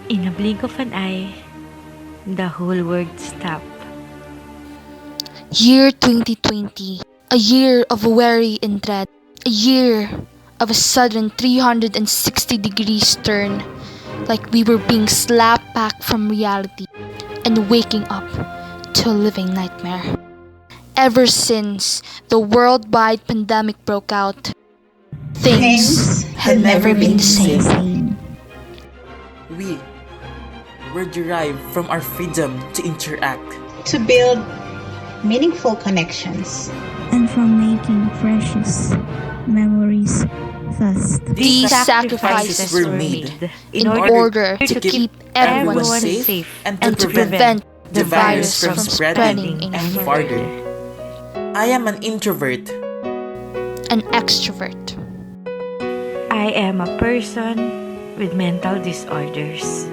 In a blink of an eye, the whole world stopped. Year 2020, a year of worry and dread, a year of a sudden 360 degrees turn, like we were being slapped back from reality and waking up to a living nightmare. Ever since the worldwide pandemic broke out, things have never been the same. We were derived from our freedom to interact, to build meaningful connections, and from making precious memories fast. These sacrifices were were made in order to keep everyone safe and and to prevent the virus from spreading any any further. farther. I am an introvert. An extrovert. I am a person with mental disorders.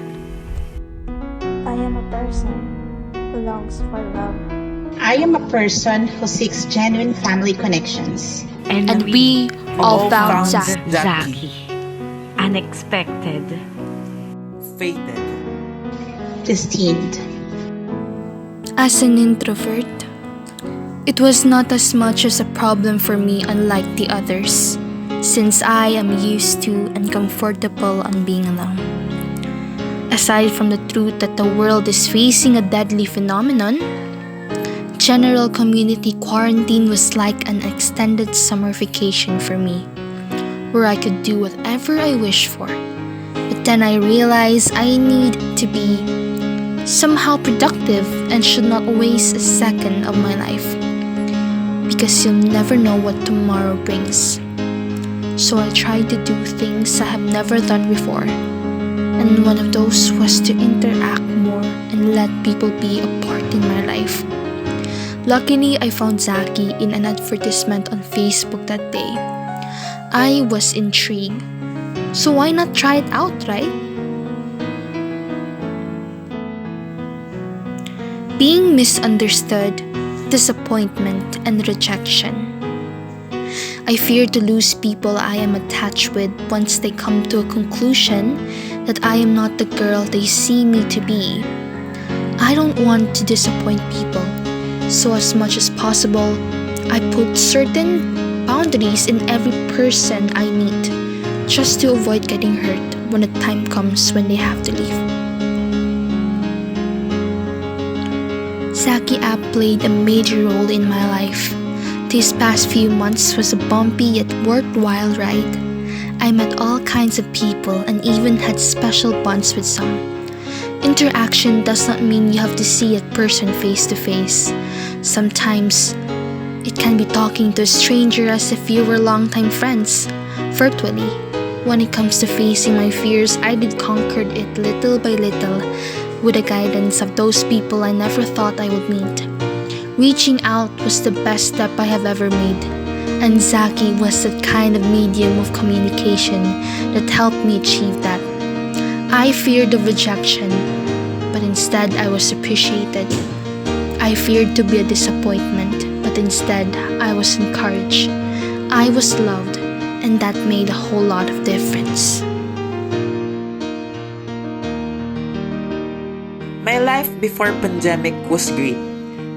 I am a person who longs for love. I am a person who seeks genuine family connections. And we all found Zaky. Zaky. Unexpected. Fated. Destined. As an introvert, it was not as much as a problem for me, unlike the others, since I am used to and comfortable on being alone. Aside from the truth that the world is facing a deadly phenomenon, general community quarantine was like an extended summer vacation for me, where I could do whatever I wish for. But then I realized I need to be somehow productive and should not waste a second of my life, because you'll never know what tomorrow brings. So I tried to do things I have never done before, and one of those was to interact more and let people be a part in my life. Luckily, I found Zaky in an advertisement on Facebook that day. I was intrigued, so why not try it out, right? Being misunderstood, disappointment, and rejection. I fear to lose people I am attached with once they come to a conclusion that I am not the girl they see me to be. I don't want to disappoint people, so as much as possible, I put certain boundaries in every person I meet, just to avoid getting hurt when the time comes when they have to leave. Zaky app played a major role in my life. These past few months was a bumpy yet worthwhile ride. I met all kinds of people and even had special bonds with some. Interaction does not mean you have to see a person face to face. Sometimes, it can be talking to a stranger as if you were longtime friends, virtually. When it comes to facing my fears, I did conquer it little by little, with the guidance of those people I never thought I would meet. Reaching out was the best step I have ever made, and Zaky was that kind of medium of communication that helped me achieve that. I feared the rejection, but instead I was appreciated. I feared to be a disappointment, but instead I was encouraged. I was loved, and that made a whole lot of difference. My life before pandemic was great,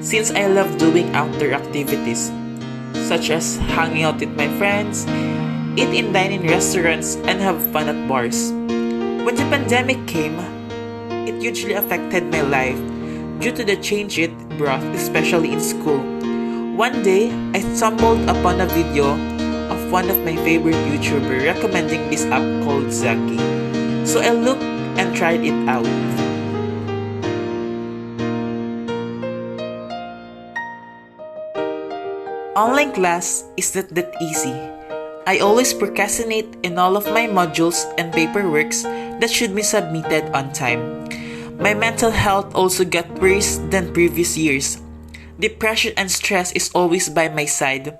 since I love doing outdoor activities, such as hanging out with my friends, eat and dine in restaurants, and have fun at bars. When the pandemic came, it hugely affected my life due to the change it brought, especially in school. One day, I stumbled upon a video of one of my favorite YouTubers recommending this app called Zaky. So I looked and tried it out. Online class is not that easy. I always procrastinate in all of my modules and paperworks that should be submitted on time. My mental health also got worse than previous years. Depression and stress is always by my side.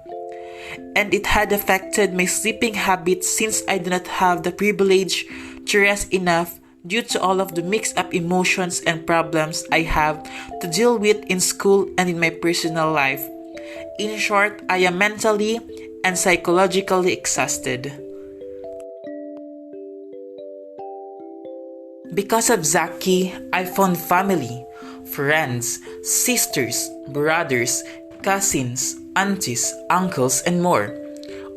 And it had affected my sleeping habits since I do not have the privilege to rest enough due to all of the mixed up emotions and problems I have to deal with in school and in my personal life. In short, I am mentally and psychologically exhausted. Because of Zaky, I found family, friends, sisters, brothers, cousins, aunties, uncles, and more.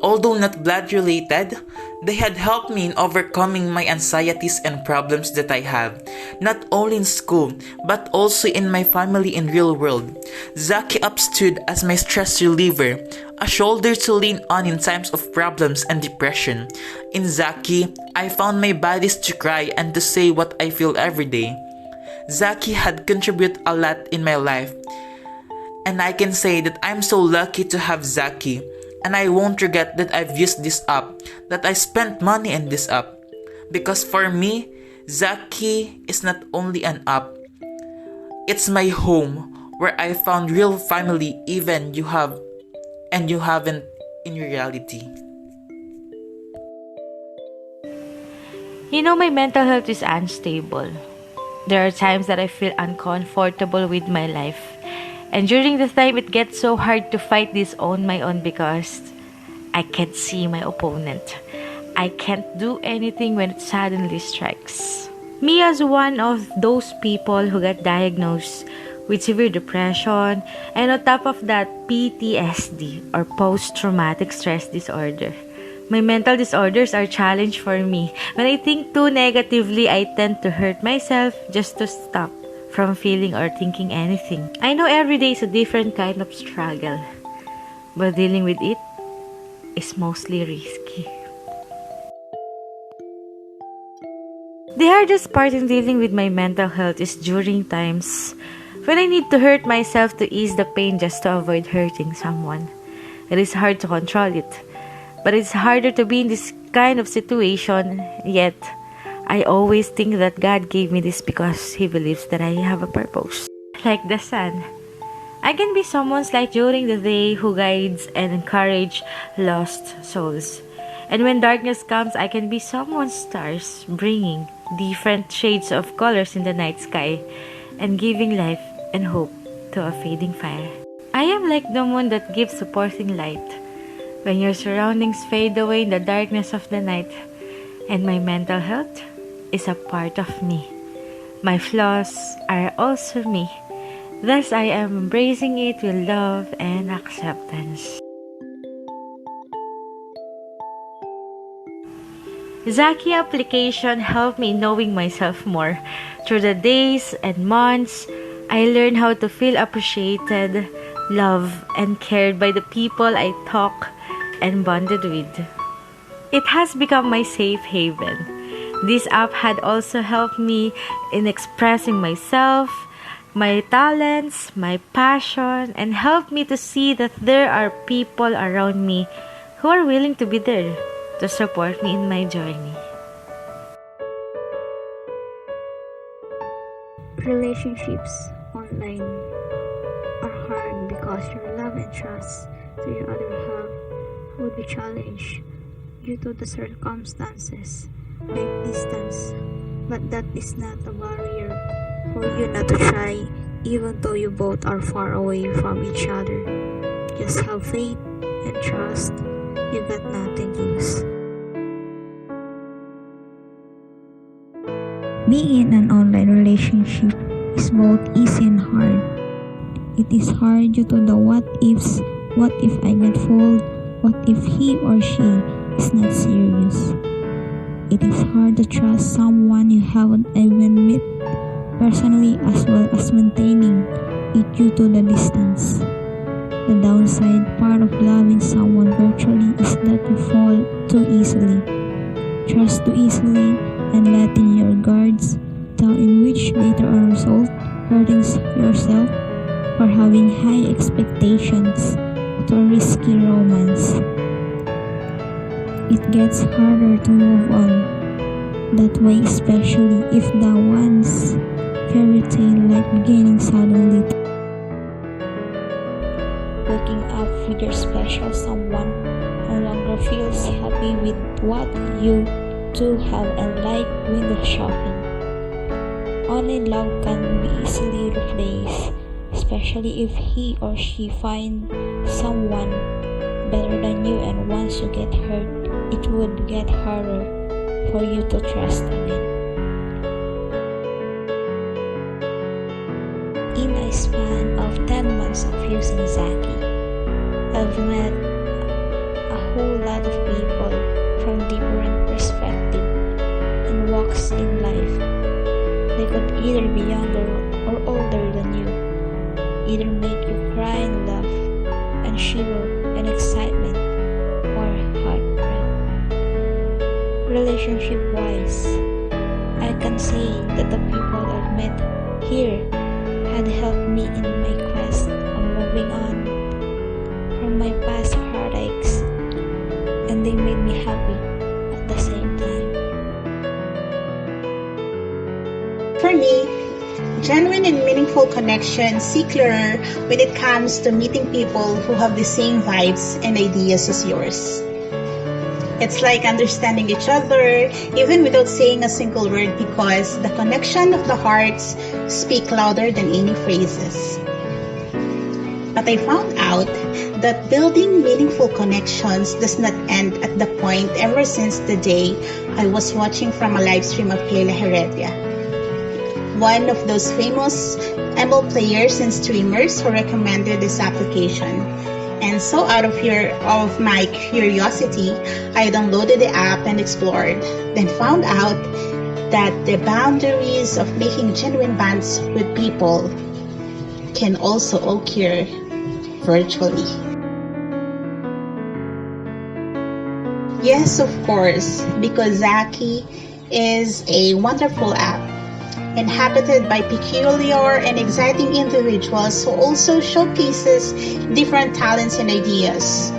Although not blood related, they had helped me in overcoming my anxieties and problems that I have, not only in school, but also in my family and real world. Zaky stood as my stress reliever, a shoulder to lean on in times of problems and depression. In Zaky, I found my bodies to cry and to say what I feel every day. Zaky had contributed a lot in my life, and I can say that I'm so lucky to have Zaky. And I won't regret that I've used this app, that I spent money on this app. Because for me, Zaky is not only an app, it's my home where I found real family even you have and you haven't in reality. You know, my mental health is unstable. There are times that I feel uncomfortable with my life. And during the time, it gets so hard to fight this on my own because I can't see my opponent. I can't do anything when it suddenly strikes. Me as one of those people who got diagnosed with severe depression and on top of that, PTSD or post-traumatic stress disorder. My mental disorders are a challenge for me. When I think too negatively, I tend to hurt myself just to stop from feeling or thinking anything. I know every day is a different kind of struggle, but dealing with it is mostly risky. The hardest part in dealing with my mental health is during times when I need to hurt myself to ease the pain just to avoid hurting someone. It is hard to control it, but it's harder to be in this kind of situation, yet I always think that God gave me this because He believes that I have a purpose. Like the sun, I can be someone's light during the day who guides and encourages lost souls. And when darkness comes, I can be someone's stars, bringing different shades of colors in the night sky and giving life and hope to a fading fire. I am like the moon that gives supporting light when your surroundings fade away in the darkness of the night. And my mental health is a part of me. My flaws are also me. Thus, I am embracing it with love and acceptance. Zaky application helped me knowing myself more. Through the days and months, I learned how to feel appreciated, loved, and cared by the people I talk and bonded with. It has become my safe haven. This app had also helped me in expressing myself, my talents, my passion, and helped me to see that there are people around me who are willing to be there to support me in my journey. Relationships online are hard because your love and trust to your other half will be challenged due to the circumstances like distance, but that is not a barrier for you not to try, even though you both are far away from each other. Just have faith and trust. You got nothing to lose. Being in an online relationship is both easy and hard. It is hard due to the what ifs. What if I get fooled? What if he or she is not serious? It is hard to trust someone you haven't even met personally, as well as maintaining it due to the distance. The downside part of loving someone virtually is that you fall too easily, trust too easily, and letting your guards down, in which later on result hurting yourself for having high expectations to a risky romance. It gets harder to move on that way, especially if the once fairy tale like beginning suddenly waking up with your special someone no longer feels happy with what you two have and like window shopping. Online love can be easily replaced, especially if he or she finds someone better than you, and once you get hurt, it would get harder for you to trust again. the span of 10 months of using Zaky, I've met a whole lot of people from different perspectives and walks in life. They could either be younger or older than you, either make you cry and laugh and shiver in excitement or heartbreak. Relationship-wise, I can say that the people I've met here had helped me in my quest of moving on from my past heartaches, and they made me happy at the same time. For me, genuine and meaningful connections see clearer when it comes to meeting people who have the same vibes and ideas as yours. It's like understanding each other even without saying a single word, because the connection of the hearts speak louder than any phrases. But I found out that building meaningful connections does not end at the point ever since the day I was watching from a live stream of ᴑᵒ:ᵒ, one of those famous ML players and streamers who recommended this application. And so out of my curiosity, I downloaded the app and explored, then found out that the boundaries of making genuine bonds with people can also occur virtually. Yes, of course, because Zaky is a wonderful app inhabited by peculiar and exciting individuals who also showcases different talents and ideas.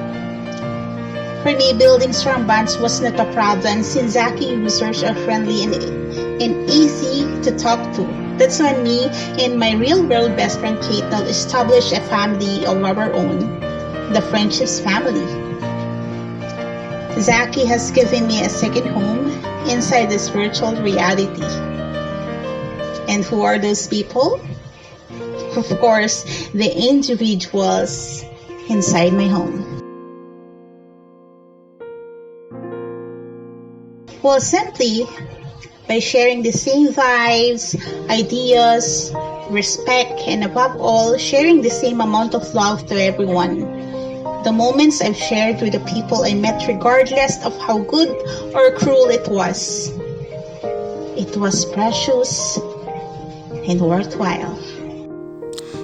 For me, building strong bonds was not a problem since Zaky users are friendly and easy to talk to. That's when me and my real-world best friend Kate established a family of our own, the Friendcheaps family. Zaky has given me a second home inside this virtual reality. And who are those people? Of course, the individuals inside my home. Well, simply by sharing the same vibes, ideas, respect, and above all, sharing the same amount of love to everyone. The moments I've shared with the people I met, regardless of how good or cruel it was precious and worthwhile.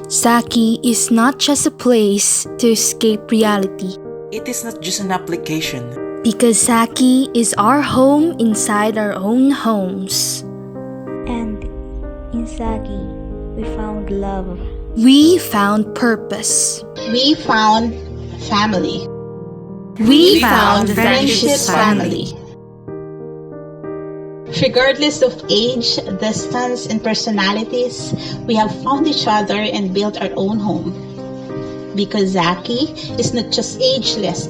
Zaky is not just a place to escape reality, It is not just an application. because Zaky is our home inside our own homes. And in Zaky, we found love. We found purpose. We found family. We found Friendcheaps Friendcheaps family. Regardless of age, distance, and personalities, we have found each other and built our own home. Because Zaky is not just ageless,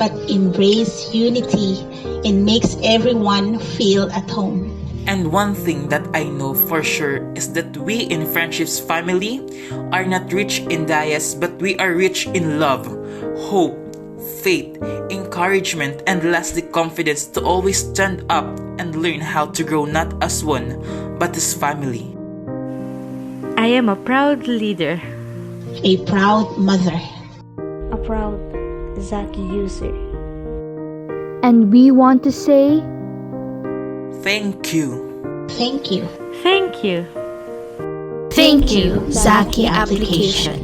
but embrace unity and makes everyone feel at home. And one thing that I know for sure is that we in Friendcheaps family are not rich in dias, but we are rich in love, hope, faith, encouragement, and lastly confidence to always stand up and learn how to grow not as one, but as family. I am a proud leader. A proud mother. A proud Zaky user. And we want to say, Thank you. Thank you. Thank you. thank you, Zaky application.